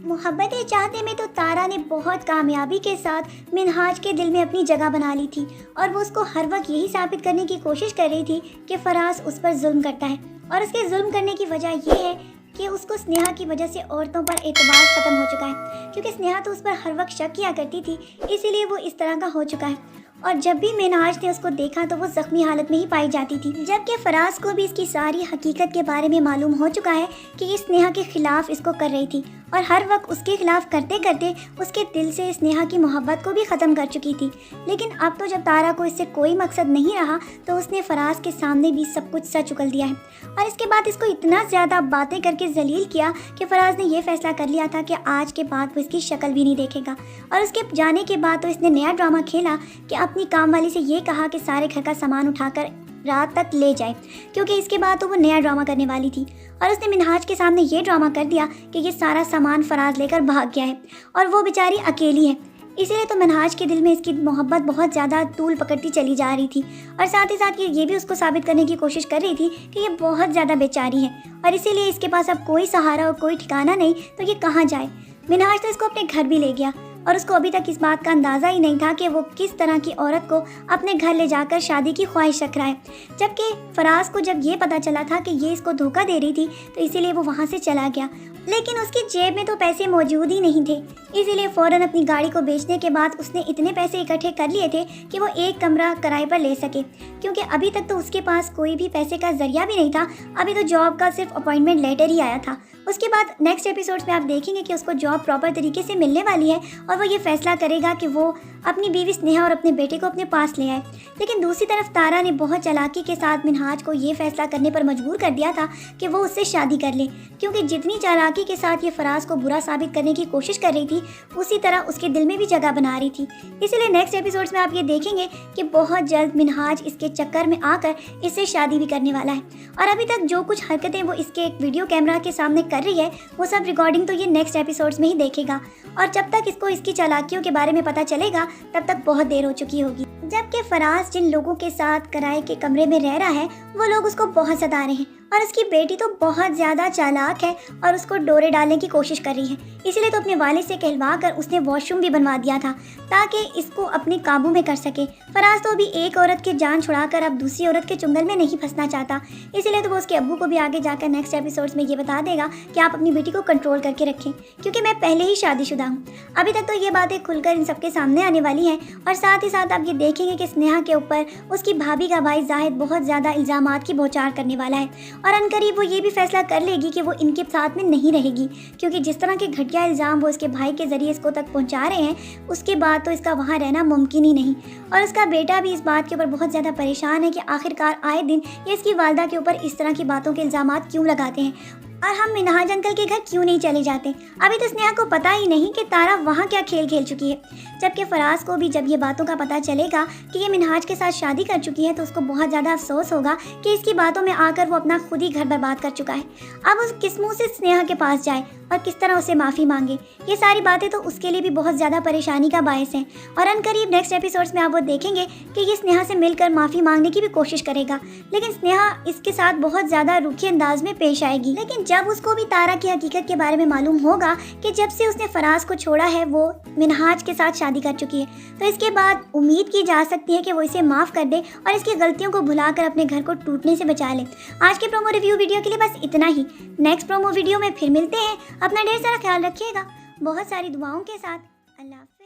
मोहब्बत चाहते में तो तारा ने बहुत कामयाबी के साथ मिनहाज के दिल में अपनी जगह बना ली थी और वो उसको हर वक्त यही साबित करने की कोशिश कर रही थी कि फराज उस पर जुल्म करता है और उसके जुल्म करने की वजह यह है कि उसको स्नेहा की वजह से औरतों पर एतबार ख़त्म हो चुका है, क्योंकि स्नेहा तो उस पर हर वक्त शक किया करती थी, इसीलिए वो इस तरह का हो चुका है। और जब भी मिनहाज ने उसको देखा तो वो ज़ख्मी हालत में ही पाई जाती थी, जबकि फराज को भी इसकी सारी हकीकत के बारे में मालूम हो चुका है कि ये स्नेहा के खिलाफ इसको कर रही थी और हर वक्त उसके खिलाफ करते करते उसके दिल से स्नेहा की मोहब्बत को भी ख़त्म कर चुकी थी। लेकिन अब तो जब तारा को इससे कोई मकसद नहीं रहा तो उसने फराज के सामने भी सब कुछ सच उगल दिया है और इसके बाद इसको इतना ज़्यादा बातें करके जलील किया कि फराज ने यह फैसला कर लिया था कि आज के बाद वो इसकी शक्ल भी नहीं देखेगा। और उसके जाने के बाद तो इसने नया ड्रामा खेला कि अपनी काम वाली से ये कहा कि सारे घर का सामान उठाकर रात तक ले जाए, क्योंकि इसके बाद तो वो नया ड्रामा करने वाली थी। और उसने मिनहाज के सामने ये ड्रामा कर दिया कि ये सारा सामान फराज लेकर भाग गया है और वो बेचारी अकेली है। इसीलिए तो मिनहाज के दिल में इसकी मोहब्बत बहुत ज़्यादा तूल पकड़ती चली जा रही थी और साथ ही साथ ये भी उसको साबित करने की कोशिश कर रही थी कि ये बहुत ज़्यादा बेचारी है और इसीलिए इसके पास अब कोई सहारा और कोई ठिकाना नहीं, तो ये कहाँ जाए। मिनहाज तो इसको अपने घर भी ले गया और उसको अभी तक इस बात का अंदाज़ा ही नहीं था कि वो किस तरह की औरत को अपने घर ले जाकर शादी की ख्वाहिश रख रहा है। जबकि फराज को जब ये पता चला था कि ये इसको धोखा दे रही थी तो इसीलिए वो वहाँ से चला गया, लेकिन उसकी जेब में तो पैसे मौजूद ही नहीं थे। इसीलिए फ़ौरन अपनी गाड़ी को बेचने के बाद उसने इतने पैसे इकट्ठे कर लिए थे कि वो एक कमरा किराए पर ले सके, क्योंकि अभी तक तो उसके पास कोई भी पैसे का जरिया भी नहीं था। अभी तो जॉब का सिर्फ अपॉइंटमेंट लेटर ही आया था। उसके बाद नेक्स्ट एपिसोड्स में आप देखेंगे कि उसको जॉब प्रॉपर तरीके से मिलने वाली है और वो ये फैसला करेगा कि वो अपनी बीवी स्नेहा और अपने बेटे को अपने पास ले आए। लेकिन दूसरी तरफ तारा ने बहुत चालाकी के साथ मिनहाज को ये फैसला करने पर मजबूर कर दिया था कि वो उससे शादी कर ले, क्योंकि जितनी चालाकी के साथ ये फराज को बुरा साबित करने की कोशिश कर रही थी उसी तरह उसके दिल में भी जगह बना रही थी। इसीलिए नेक्स्ट एपिसोड्स में आप ये देखेंगे कि बहुत जल्द मिनहाज इसके चक्कर में आकर इससे शादी भी करने वाला है। और अभी तक जो कुछ हरकतें वो इसके एक वीडियो कैमरा के सामने कर रही है वो सब रिकॉर्डिंग तो ये नेक्स्ट एपिसोड्स में ही देखेगा और जब तक इसको इसकी चालाकियों के बारे में पता चलेगा तब तक बहुत देर हो चुकी होगी। जबकि फराज जिन लोगों के साथ किराए के कमरे में रह रहा है वो लोग उसको बहुत सता रहे हैं और उसकी बेटी तो बहुत ज़्यादा चालाक है और उसको डोरे डालने की कोशिश कर रही है। इसलिए तो अपने वालिद से कहलवा कर उसने वॉशरूम भी बनवा दिया था ताकि इसको अपने काबू में कर सके। फराज तो अभी एक औरत की जान छुड़ाकर अब दूसरी औरत के चुंगल में नहीं फंसना चाहता, इसीलिए तो वो उसके अब्बू को भी आगे जाकर नेक्स्ट एपिसोड्स में ये बता देगा कि आप अपनी बेटी को कंट्रोल करके रखें, क्योंकि मैं पहले ही शादीशुदा हूँ। अभी तक तो ये बातें खुलकर इन सबके सामने आने वाली हैं और साथ ही साथ आप ये देखेंगे कि स्नेहा के ऊपर उसकी भाभी का भाई जाहिद बहुत ज़्यादा इल्ज़ामात की बौछार करने वाला है और अनकरीब वो ये भी फैसला कर लेगी कि वो इनके साथ में नहीं रहेगी, क्योंकि जिस तरह के घटिया इल्ज़ाम वो इसके भाई के ज़रिए इसको तक पहुंचा रहे हैं उसके बाद तो इसका वहाँ रहना मुमकिन ही नहीं। और उसका बेटा भी इस बात के ऊपर बहुत ज़्यादा परेशान है कि आखिरकार आए दिन ये इसकी वालदा के ऊपर इस तरह की बातों के इल्ज़ामात क्यों लगाते हैं और हम मिनहाज अंकल के घर क्यों नहीं चले जाते। अभी तो स्नेहा को पता ही नहीं कि तारा वहाँ क्या खेल खेल चुकी है। जबकि फराज को भी जब ये बातों का पता चलेगा कि ये मिनहाज के साथ शादी कर चुकी है तो उसको बहुत ज़्यादा अफसोस होगा कि इसकी बातों में आकर वो अपना खुद ही घर बर्बाद कर चुका है। अब उस किस मुँह से स्नेहा के पास जाए और किस तरह उसे माफ़ी मांगे, ये सारी बातें तो उसके लिए भी बहुत ज़्यादा परेशानी का बायस हैं। और अनकरीब नेक्स्ट एपिसोड्स में आप वो देखेंगे कि ये स्नेहा से मिलकर माफ़ी मांगने की भी कोशिश करेगा, लेकिन स्नेहा इसके साथ बहुत ज़्यादा रूखे अंदाज में पेश आएगी। लेकिन जब उसको भी तारा की हकीकत के बारे में मालूम होगा कि जब से उसने फराज को छोड़ा है वो मिनहाज के साथ शादी कर चुकी है, तो इसके बाद उम्मीद की जा सकती है कि वो इसे माफ़ कर दे और इसकी गलतियों को भुलाकर अपने घर को टूटने से बचा ले। आज के प्रोमो रिव्यू वीडियो के लिए बस इतना ही। नेक्स्ट प्रोमो वीडियो में फिर मिलते हैं। अपना ढेर सारा ख्याल रखिएगा, बहुत सारी दुआओं के साथ। अल्लाह हाफ़िज़।